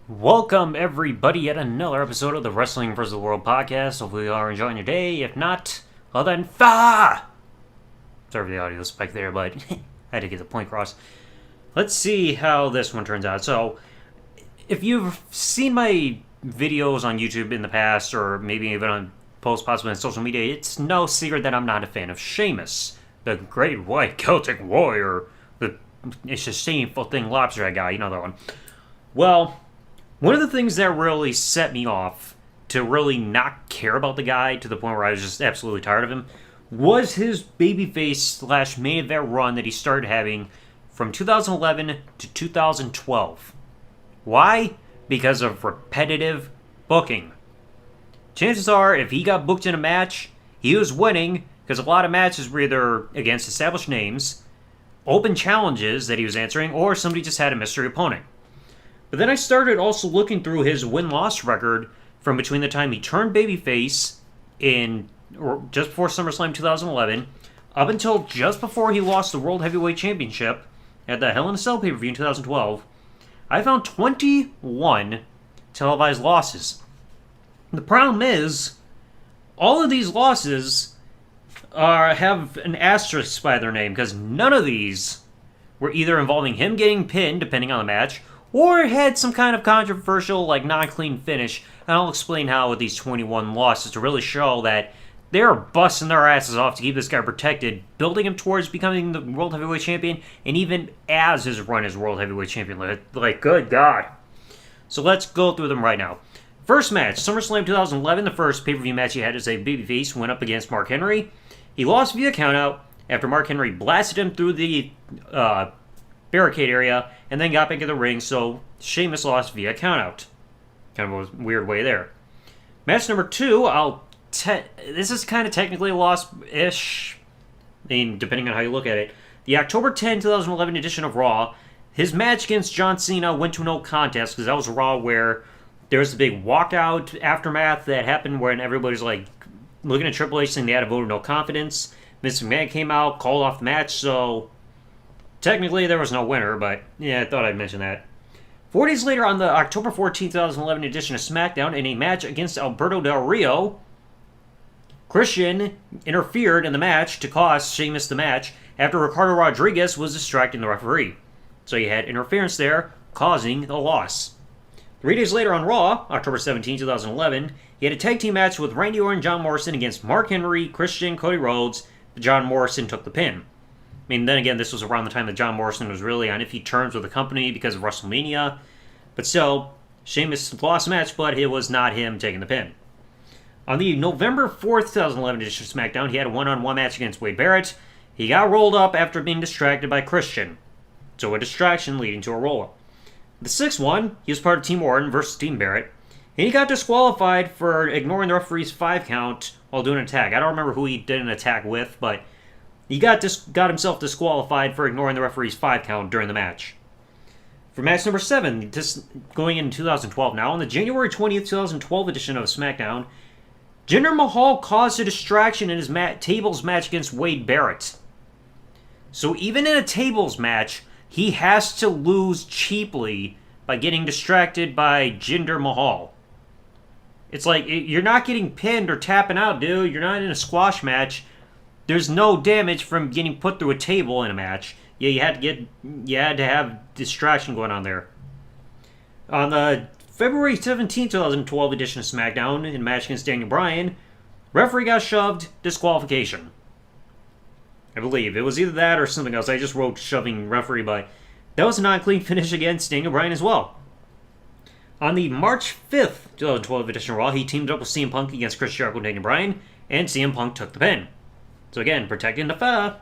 Welcome, everybody, yet another episode of the Wrestling vs. the World podcast. Hopefully, you are enjoying your day. If not, well then, Sorry for the audio spike there, but I had to get the point across. Let's see how this one turns out. So, if you've seen my videos on YouTube in the past, or maybe even on posts possibly on social media, it's no secret that I'm not a fan of SHEAMUS, the Great White Celtic Warrior, it's a shameful thing lobster guy, you know that one. Well, one of the things that really set me off to really not care about the guy to the point where I was just absolutely tired of him was his babyface slash main event run that he started having from 2011 to 2012. Why? Because of repetitive booking. Chances are, if he got booked in a match, he was winning because a lot of matches were either against established names, open challenges that he was answering, or somebody just had a mystery opponent. But then I started also looking through his win-loss record from between the time he turned babyface in just before SummerSlam 2011 up until just before he lost the World Heavyweight Championship at the Hell in a Cell pay-per-view in 2012. I found 21 televised losses. The problem is, all of these losses have an asterisk by their name because none of these were either involving him getting pinned, depending on the match, or it had some kind of controversial, non-clean finish. And I'll explain how with these 21 losses to really show that they're busting their asses off to keep this guy protected, building him towards becoming the World Heavyweight Champion, and even as his run as World Heavyweight Champion. Good God. So let's go through them right now. First match, SummerSlam 2011, the first pay-per-view match he had as a babyface, went up against Mark Henry. He lost via countout after Mark Henry blasted him through the barricade area and then got back in the ring, so Sheamus lost via countout. Kind of a weird way there. Match number 2, this is kind of technically a loss-ish, depending on how you look at it. The October 10, 2011 edition of Raw, his match against John Cena went to no contest because that was Raw where there was a big walkout aftermath that happened when everybody's looking at Triple H saying they had a vote of no confidence. Vince McMahon came out, called off the match, so technically there was no winner, but yeah, I thought I'd mention that. 4 days later, on the October 14, 2011 edition of SmackDown, in a match against Alberto Del Rio, Christian interfered in the match to cost Sheamus the match after Ricardo Rodriguez was distracting the referee. So you had interference there, causing the loss. 3 days later on Raw, October 17, 2011, he had a tag team match with Randy Orton and John Morrison against Mark Henry, Christian, Cody Rhodes. John Morrison took the pin. Then again, this was around the time that John Morrison was really on iffy terms with the company because of WrestleMania. But still, Sheamus lost the match, but it was not him taking the pin. On the November 4th, 2011 edition of SmackDown, he had a one-on-one match against Wade Barrett. He got rolled up after being distracted by Christian. So a distraction leading to a roll-up. The 6th one, he was part of Team Orton versus Team Barrett. And he got disqualified for ignoring the referee's 5 count while doing an attack. I don't remember who he did an attack with, but he got himself disqualified for ignoring the referee's 5 count during the match. For match number 7, just going in 2012 now, on the January 20th, 2012 edition of SmackDown, Jinder Mahal caused a distraction in his tables match against Wade Barrett. So even in a tables match, he has to lose cheaply by getting distracted by Jinder Mahal. It's you're not getting pinned or tapping out, dude. You're not in a squash match. There's no damage from getting put through a table in a match. Yeah, you had to have distraction going on there. On the February 17, 2012 edition of SmackDown, in a match against Daniel Bryan, referee got shoved, disqualification. I believe. It was either that or something else. I just wrote shoving referee, but that was a non-clean finish against Daniel Bryan as well. On the March 5th, 2012 edition of Raw, he teamed up with CM Punk against Chris Jericho and Daniel Bryan, and CM Punk took the pin. So again, protecting the fa.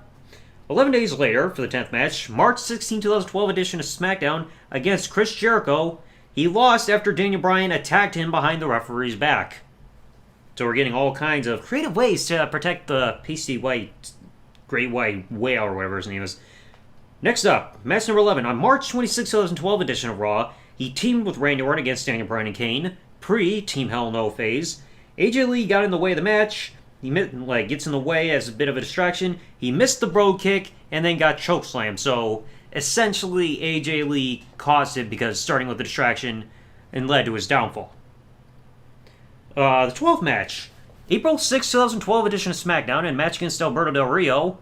11 days later, for the 10th match, March 16, 2012 edition of SmackDown against Chris Jericho, he lost after Daniel Bryan attacked him behind the referee's back. So we're getting all kinds of creative ways to protect the pasty white, great white whale or whatever his name is. Next up, match number 11. On March 26, 2012 edition of Raw, he teamed with Randy Orton against Daniel Bryan and Kane, pre-Team Hell No phase. AJ Lee got in the way of the match. He gets in the way as a bit of a distraction. He missed the Brogue Kick and then got chokeslammed. So essentially, AJ Lee caused it because starting with the distraction, and led to his downfall. The 12th match. April 6, 2012 edition of SmackDown, in a match against Alberto Del Rio.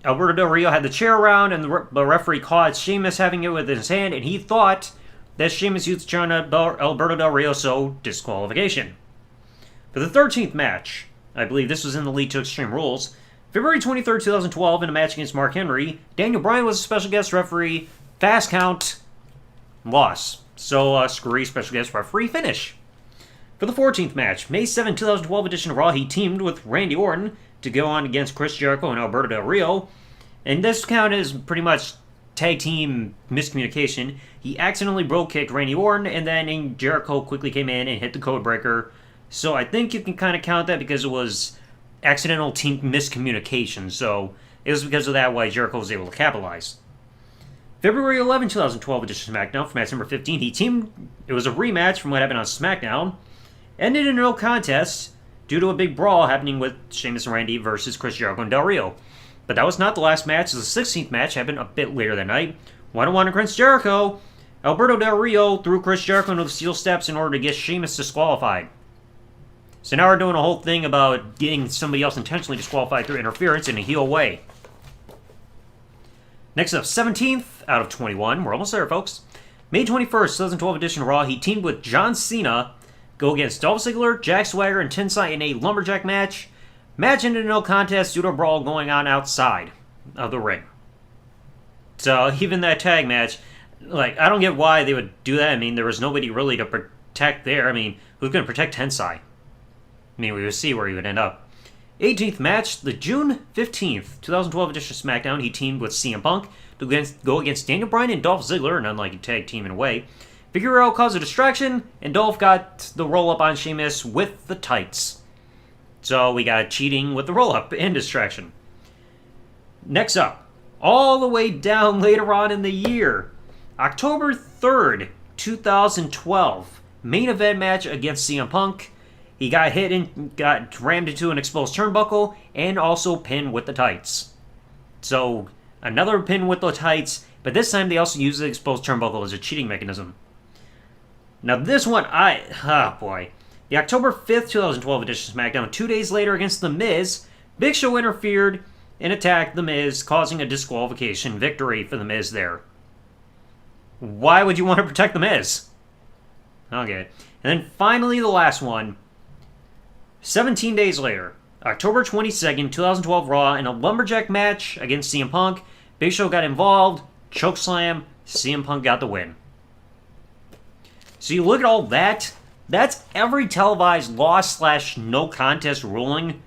Alberto Del Rio had the chair around, and the referee caught Sheamus having it with his hand, and he thought that Sheamus used the chair on Alberto Del Rio, so disqualification. For the 13th match, I believe this was in the lead to Extreme Rules, February 23rd, 2012, in a match against Mark Henry, Daniel Bryan was a special guest referee, fast count, loss. So, screwy special guest referee finish. For the 14th match, May 7, 2012 edition of Raw, he teamed with Randy Orton to go on against Chris Jericho and Alberto Del Rio. And this count is pretty much tag team miscommunication. He accidentally kicked Randy Orton, and then Jericho quickly came in and hit the code breaker. So I think you can kind of count that because it was accidental team miscommunication. So it was because of that why Jericho was able to capitalize. February 11, 2012 edition of SmackDown, for match number 15, he teamed. It was a rematch from what happened on SmackDown. Ended in a no contest due to a big brawl happening with Sheamus and Randy versus Chris Jericho and Del Rio. But that was not the last match, as the 16th match happened a bit later that night. 1-on-1 against Jericho. Alberto Del Rio threw Chris Jericho into the steel steps in order to get Sheamus disqualified. So now we're doing a whole thing about getting somebody else intentionally disqualified through interference in a heel way. Next up, 17th out of 21. We're almost there, folks. May 21st, 2012 edition of Raw, he teamed with John Cena, go against Dolph Ziggler, Jack Swagger, and Tensai in a lumberjack match. Match ended in no contest due to a brawl going on outside of the ring. So even that tag match, like, I don't get why they would do that. I mean, there was nobody really to protect there. I mean, who's going to protect Tensai? I mean, we would see where he would end up. 18th match, the June 15th, 2012 edition of SmackDown, he teamed with CM Punk to go against Daniel Bryan and Dolph Ziggler, an unlikely tag team in a way. Figueroa caused a distraction, and Dolph got the roll-up on Sheamus with the tights. So we got cheating with the roll-up and distraction. Next up, all the way down later on in the year, October 3rd, 2012, main event match against CM Punk. He got hit and got rammed into an exposed turnbuckle and also pinned with the tights. So another pin with the tights, but this time they also used the exposed turnbuckle as a cheating mechanism. Now this one, boy. The October 5th, 2012 edition of SmackDown, 2 days later against The Miz, Big Show interfered and attacked The Miz, causing a disqualification victory for The Miz there. Why would you want to protect The Miz? Okay. And then finally the last one. 17 days later, October 22nd, 2012 Raw, in a lumberjack match against CM Punk, Big Show got involved, chokeslam, CM Punk got the win. So you look at all that, that's every televised loss/no contest ruling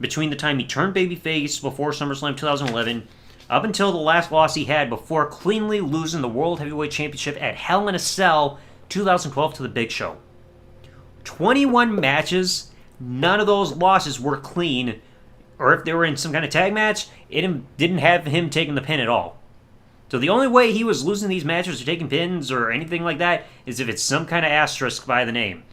between the time he turned babyface before SummerSlam 2011 up until the last loss he had before cleanly losing the World Heavyweight Championship at Hell in a Cell 2012 to the Big Show. 21 matches, none of those losses were clean, or if they were in some kind of tag match, it didn't have him taking the pin at all. So the only way he was losing these matches or taking pins or anything like that is if it's some kind of asterisk by the name.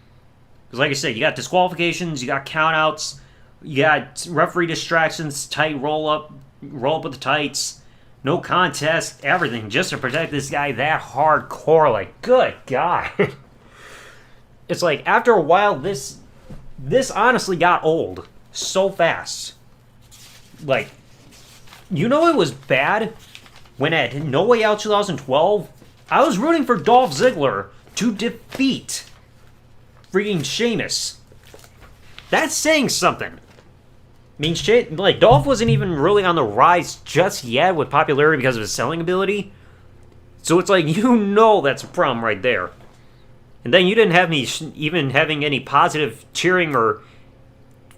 Because like I said, you got disqualifications, you got countouts, you got referee distractions, tight roll up with the tights, no contest, everything, just to protect this guy that hardcore. Like, good God. It's like, after a while, this honestly got old so fast. Like, you know it was bad when at No Way Out 2012, I was rooting for Dolph Ziggler to defeat freaking Sheamus. That's saying something. I mean, like, Dolph wasn't even really on the rise just yet with popularity because of his selling ability. So it's like, you know that's a problem right there. And then you didn't have me even having any positive cheering or,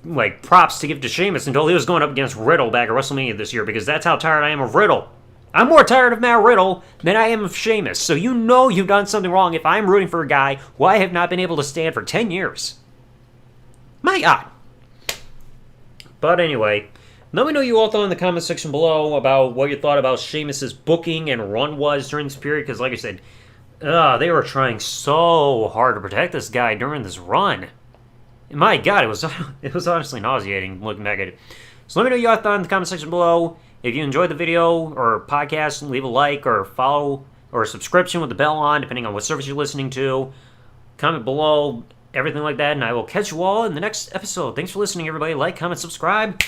like, props to give to Sheamus until he was going up against Riddle back at WrestleMania this year, because that's how tired I am of Riddle. I'm more tired of Matt Riddle than I am of Sheamus, so you know you've done something wrong if I'm rooting for a guy who I have not been able to stand for 10 years. My God. But anyway, let me know you all thought in the comment section below about what you thought about Sheamus' booking and run was during this period, because like I said, they were trying so hard to protect this guy during this run. My God, it was honestly nauseating looking back at it. So let me know your thoughts in the comment section below. If you enjoyed the video or podcast, leave a like or follow or a subscription with the bell on, depending on what service you're listening to. comment below, everything like that, and I will catch you all in the next episode. Thanks for listening, everybody. Like, comment, subscribe.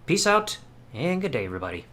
Peace out, and good day, everybody.